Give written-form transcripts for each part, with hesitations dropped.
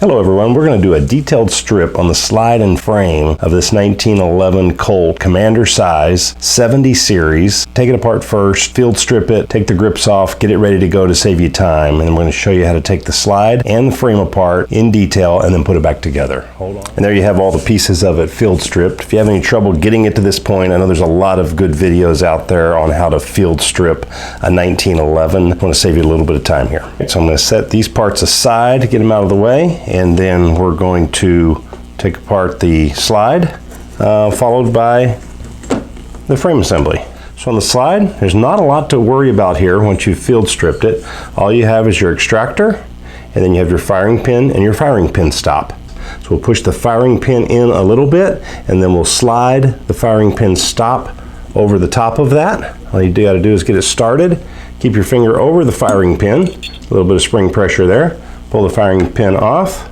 Hello everyone, we're going to do a detailed strip on the slide and frame of this 1911 Colt Commander size 70 series. Take it apart first, field strip it, take the grips off, get it ready to go to save you time, and we're going to show you how to take the slide and the frame apart in detail and then put it back together. Hold on. And there you have all the pieces of it field stripped. If you have any trouble getting it to this point, I know there's a lot of good videos out there on how to field strip a 1911. I want to save you a little bit of time here. So I'm going to set these parts aside, get them out of the way, and then we're going to take apart the slide, followed by the frame assembly. So on the slide, there's not a lot to worry about here once you've field stripped it. All you have is your extractor, and then you have your firing pin and your firing pin stop. So we'll push the firing pin in a little bit, and then we'll slide the firing pin stop over the top of that. All you got to do is get it started. Keep your finger over the firing pin, a little bit of spring pressure there. Pull the firing pin off.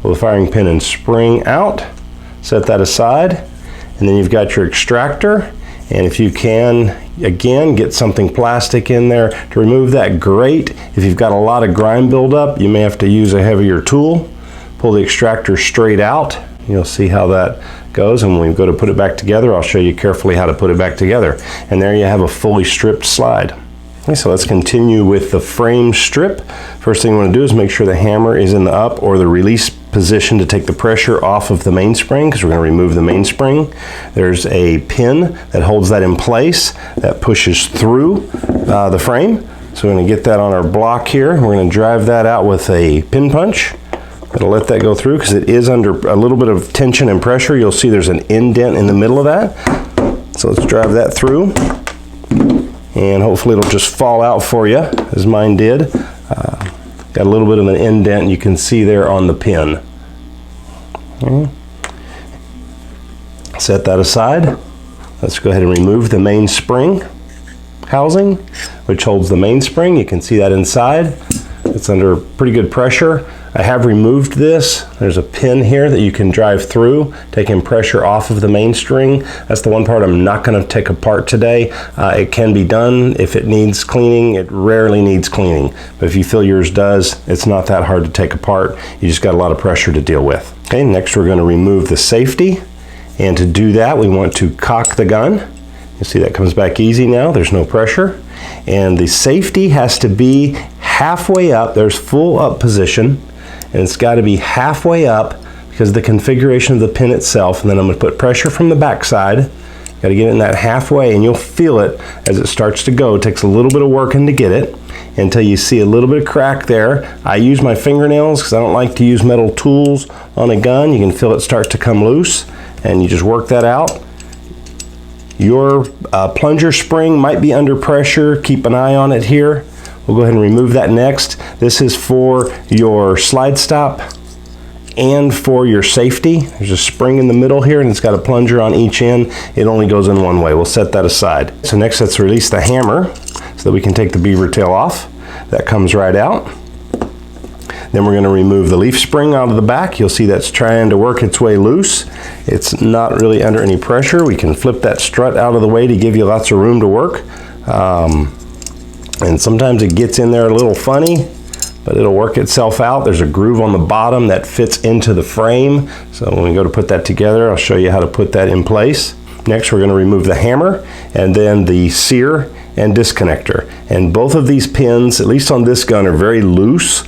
Pull the firing pin and spring out. Set that aside. And then you've got your extractor. And if you can, again, get something plastic in there to remove that grate. If you've got a lot of grime buildup, you may have to use a heavier tool. Pull the extractor straight out. You'll see how that goes, and when we go to put it back together, I'll show you carefully how to put it back together. And there you have a fully stripped slide. Okay, so let's continue with the frame strip. First thing we want to do is make sure the hammer is in the up or the release position to take the pressure off of the mainspring, because we're going to remove the mainspring. There's a pin that holds that in place that pushes through the frame. So we're going to get that on our block here. We're going to drive that out with a pin punch. It'll let that go through because it is under a little bit of tension and pressure. You'll see there's an indent in the middle of that. So let's drive that through. And hopefully it'll just fall out for you, as mine did. Got a little bit of an indent you can see there on the pin. Okay. Set that aside. Let's go ahead and remove the mainspring housing, which holds the mainspring. You can see that inside. It's under pretty good pressure. I have removed this. There's a pin here that you can drive through, taking pressure off of the mainspring. That's the one part I'm not going to take apart today. It can be done if it needs cleaning. It rarely needs cleaning, but if you feel yours does, it's not that hard to take apart. You just got a lot of pressure to deal with. Okay, next we're going to remove the safety, and to do that we want to cock the gun. You see that comes back easy now. There's no pressure, and the safety has to be halfway up. There's full up position, and it's got to be halfway up because of the configuration of the pin itself. And then I'm going to put pressure from the back side. Got to get it in that halfway, and you'll feel it as it starts to go. It takes a little bit of working to get it until you see a little bit of crack there. I use my fingernails because I don't like to use metal tools on a gun. You can feel it start to come loose, and you just work that out. Your plunger spring might be under pressure. Keep an eye on it here. We'll go ahead and remove that next. This is for your slide stop and for your safety. There's a spring in the middle here, and it's got a plunger on each end. It only goes in one way. We'll set that aside. So next, let's release the hammer so that we can take the beaver tail off. That comes right out. Then we're going to remove the leaf spring out of the back. You'll see that's trying to work its way loose. It's not really under any pressure. We can flip that strut out of the way to give you lots of room to work. And sometimes it gets in there a little funny, but it'll work itself out. There's a groove on the bottom that fits into the frame. So when we go to put that together, I'll show you how to put that in place. Next, we're going to remove the hammer and then the sear and disconnector. And both of these pins, at least on this gun, are very loose.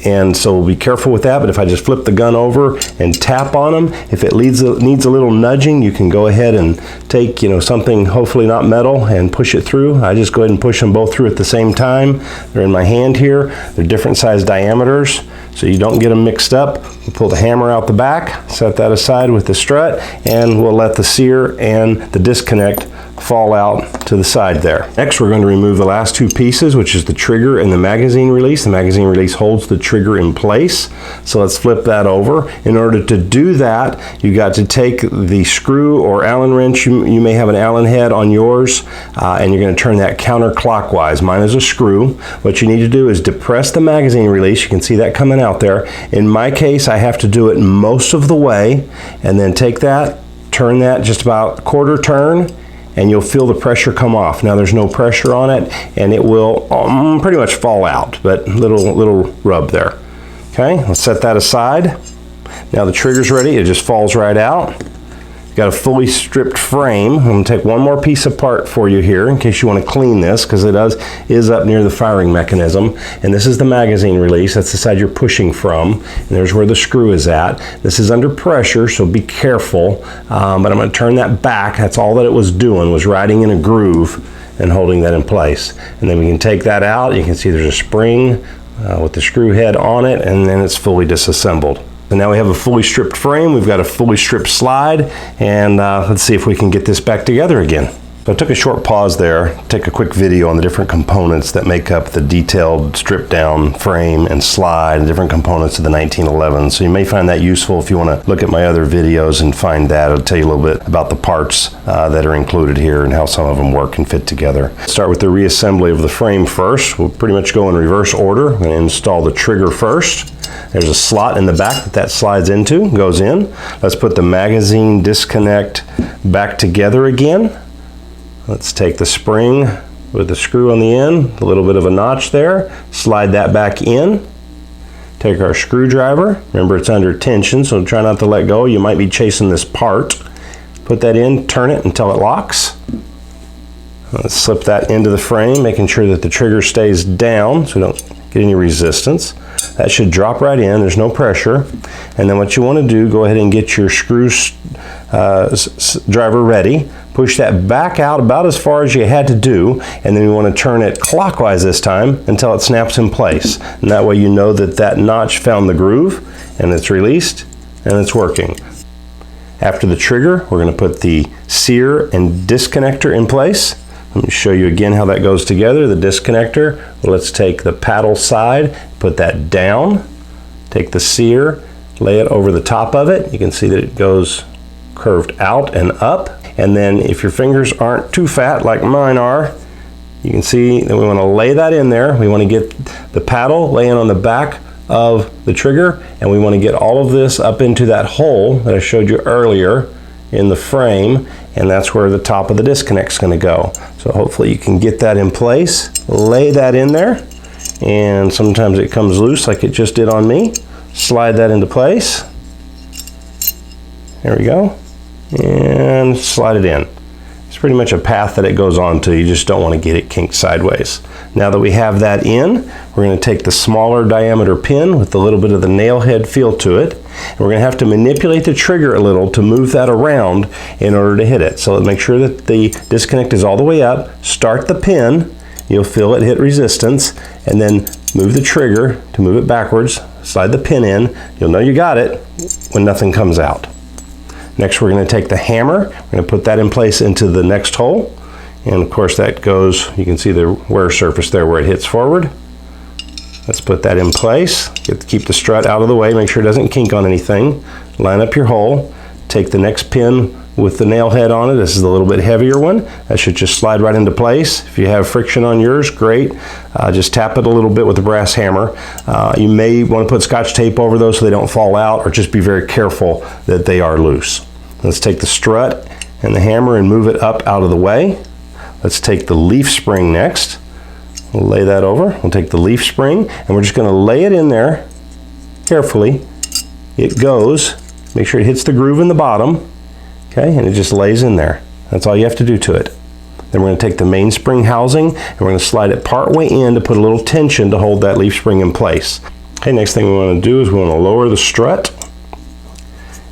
And so be careful with that. But if I just flip the gun over and tap on them, if it needs a little nudging, you can go ahead and take, something hopefully not metal and push it through. I just go ahead and push them both through at the same time. They're in my hand here. They're different size diameters, so you don't get them mixed up. We'll pull the hammer out the back, set that aside with the strut, and we'll let the sear and the disconnect fall out to the side there. Next, we're going to remove the last two pieces, which is the trigger and the magazine release. The magazine release holds the trigger in place. So let's flip that over. In order to do that, you got to take the screw or Allen wrench. You may have an Allen head on yours, and you're going to turn that counterclockwise. Mine is a screw. What you need to do is depress the magazine release. You can see that coming out there. In my case, I have to do it most of the way, and then take that, turn that just about a quarter turn, and you'll feel the pressure come off. Now there's no pressure on it, and it will pretty much fall out, but little rub there. Okay, let's set that aside. Now the trigger's ready, it just falls right out. Got a fully stripped frame. I'm going to take one more piece apart for you here in case you want to clean this, because it is up near the firing mechanism. And this is the magazine release. That's the side you're pushing from. And there's where the screw is at. This is under pressure, so be careful. But I'm going to turn that back. That's all that it was doing, was riding in a groove and holding that in place. And then we can take that out. You can see there's a spring with the screw head on it, and then it's fully disassembled. And now we have a fully stripped frame, we've got a fully stripped slide, and let's see if we can get this back together again. So I took a short pause there, take a quick video on the different components that make up the detailed stripped down frame and slide, and different components of the 1911. So you may find that useful if you want to look at my other videos and find that. It'll tell you a little bit about the parts that are included here and how some of them work and fit together. Start with the reassembly of the frame first. We'll pretty much go in reverse order. I'm going to install the trigger first. There's a slot in the back that slides into, goes in. Let's put the magazine disconnect back together again. Let's take the spring with the screw on the end, a little bit of a notch there, slide that back in. Take our screwdriver, remember it's under tension, so try not to let go. You might be chasing this part. Put that in, turn it until it locks. Let's slip that into the frame, making sure that the trigger stays down so we don't get any resistance. That should drop right in, there's no pressure. And then what you want to do, go ahead and get your screw driver ready. Push that back out about as far as you had to do, and then you want to turn it clockwise this time until it snaps in place. And that way you know that that notch found the groove, and it's released, and it's working. After the trigger, we're going to put the sear and disconnector in place. Let me show you again how that goes together. The disconnector, well, let's take the paddle side, put that down, take the sear, lay it over the top of it. You can see that it goes curved out and up. And then if your fingers aren't too fat like mine are, you can see that we want to lay that in there. We want to get the paddle laying on the back of the trigger, and we want to get all of this up into that hole that I showed you earlier in the frame, and that's where the top of the disconnect is going to go. So hopefully you can get that in place, lay that in there, and sometimes it comes loose like it just did on me. Slide that into place. There we go. And slide it in. It's pretty much a path that it goes on to. You just don't want to get it kinked sideways. Now that we have that in, we're going to take the smaller diameter pin with a little bit of the nail head feel to it, and we're going to have to manipulate the trigger a little to move that around in order to hit it. So make sure that the disconnect is all the way up, start the pin, you'll feel it hit resistance, and then move the trigger to move it backwards, slide the pin in, you'll know you got it when nothing comes out. Next, we're going to take the hammer, we're going to put that in place into the next hole, and of course that goes, you can see the wear surface there where it hits forward. Let's put that in place, keep the strut out of the way, make sure it doesn't kink on anything. Line up your hole, take the next pin with the nail head on it. This is a little bit heavier one. That should just slide right into place. If you have friction on yours, great. Just tap it a little bit with the brass hammer. You may want to put Scotch tape over those so they don't fall out, or just be very careful that they are loose. Let's take the strut and the hammer and move it up out of the way. Let's take the leaf spring next. We'll lay that over. We'll take the leaf spring and we're just going to lay it in there carefully. It goes. Make sure it hits the groove in the bottom. Okay, and it just lays in there. That's all you have to do to it. Then we're going to take the mainspring housing and we're going to slide it part way in to put a little tension to hold that leaf spring in place. Okay, next thing we want to do is we want to lower the strut.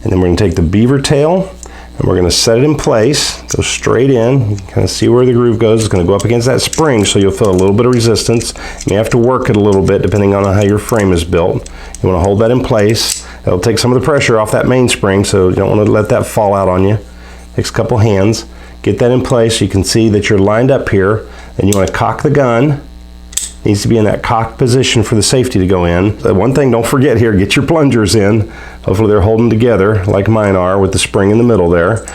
And then we're going to take the beaver tail and we're going to set it in place, go straight in. You can kind of see where the groove goes. It's going to go up against that spring, so you'll feel a little bit of resistance. You may have to work it a little bit depending on how your frame is built. You want to hold that in place. That'll take some of the pressure off that mainspring, so you don't want to let that fall out on you. Takes a couple hands. Get that in place so you can see that you're lined up here. Then you want to cock the gun. It needs to be in that cocked position for the safety to go in. One thing, don't forget here, get your plungers in. Hopefully they're holding together like mine are with the spring in the middle there.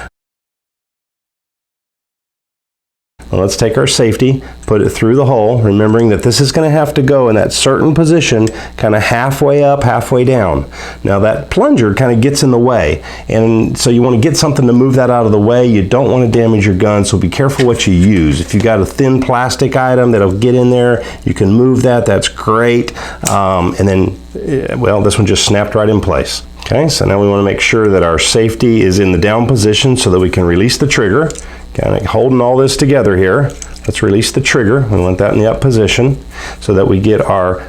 Well, let's take our safety, put it through the hole, remembering that this is going to have to go in that certain position, kind of halfway up, halfway down. Now that plunger kind of gets in the way, and so you want to get something to move that out of the way. You don't want to damage your gun, so be careful what you use. If you've got a thin plastic item that'll get in there, you can move that, that's great. And then, well, this one just snapped right in place. Okay, so now we want to make sure that our safety is in the down position so that we can release the trigger. Kind of holding all this together here. Let's release the trigger. We want that in the up position so that we get our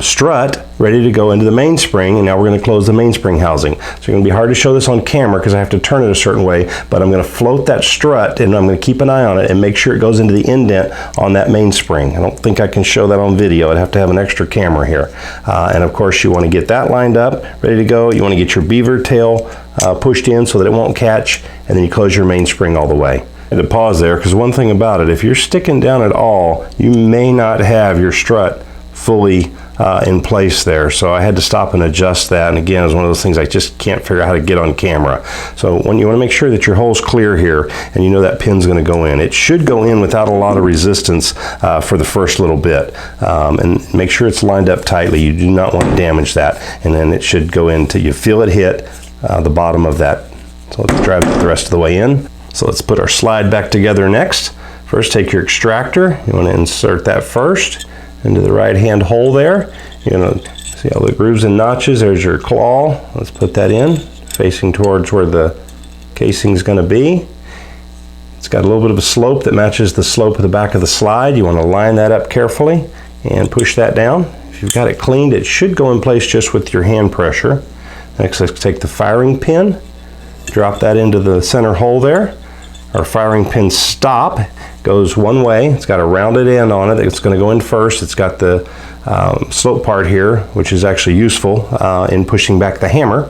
strut ready to go into the mainspring, and now we're going to close the mainspring housing. So it's going to be hard to show this on camera because I have to turn it a certain way, but I'm going to float that strut and I'm going to keep an eye on it and make sure it goes into the indent on that mainspring. I don't think I can show that on video. I'd have to have an extra camera here. And of course you want to get that lined up, ready to go. You want to get your beaver tail pushed in so that it won't catch, and then you close your mainspring all the way. To pause there, because one thing about it, if you're sticking down at all, you may not have your strut fully in place there. So I had to stop and adjust that, and again, it's one of those things I just can't figure out how to get on camera. So when you want to make sure that your hole's clear here and you know that pin's going to go in, it should go in without a lot of resistance for the first little bit, and make sure it's lined up tightly. You do not want to damage that, and then it should go in till you feel it hit the bottom of that. So let's drive it the rest of the way in. So let's put our slide back together next. First, take your extractor. You want to insert that first into the right hand hole there. You're going to see all the grooves and notches. There's your claw. Let's put that in, facing towards where the casing is going to be. It's got a little bit of a slope that matches the slope of the back of the slide. You want to line that up carefully and push that down. If you've got it cleaned, it should go in place just with your hand pressure. Next, let's take the firing pin, drop that into the center hole there. Our firing pin stop goes one way. It's got a rounded end on it. It's going to go in first. It's got the slope part here, which is actually useful in pushing back the hammer.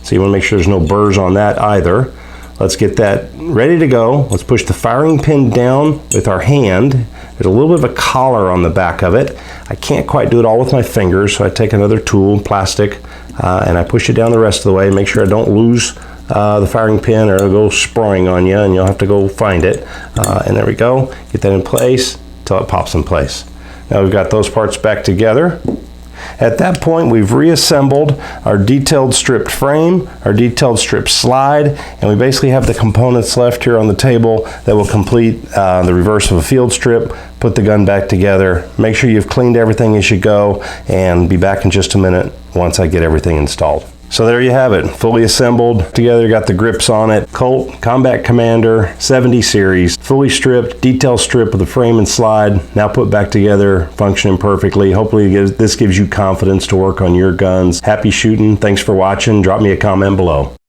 So you want to make sure there's no burrs on that either. Let's get that ready to go. Let's push the firing pin down with our hand. There's a little bit of a collar on the back of it. I can't quite do it all with my fingers, so I take another tool, plastic, and I push it down the rest of the way, make sure I don't lose the firing pin or it'll go spraying on you and you'll have to go find it. And there we go. Get that in place until it pops in place. Now we've got those parts back together. At that point, we've reassembled our detailed stripped frame, our detailed stripped slide, and we basically have the components left here on the table that will complete the reverse of a field strip, put the gun back together. Make sure you've cleaned everything as you go, and be back in just a minute once I get everything installed. So there you have it, fully assembled together, got the grips on it. Colt Combat Commander 70 series, fully stripped, detail strip with the frame and slide, now put back together, functioning perfectly. Hopefully this gives you confidence to work on your guns. Happy shooting, thanks for watching, drop me a comment below.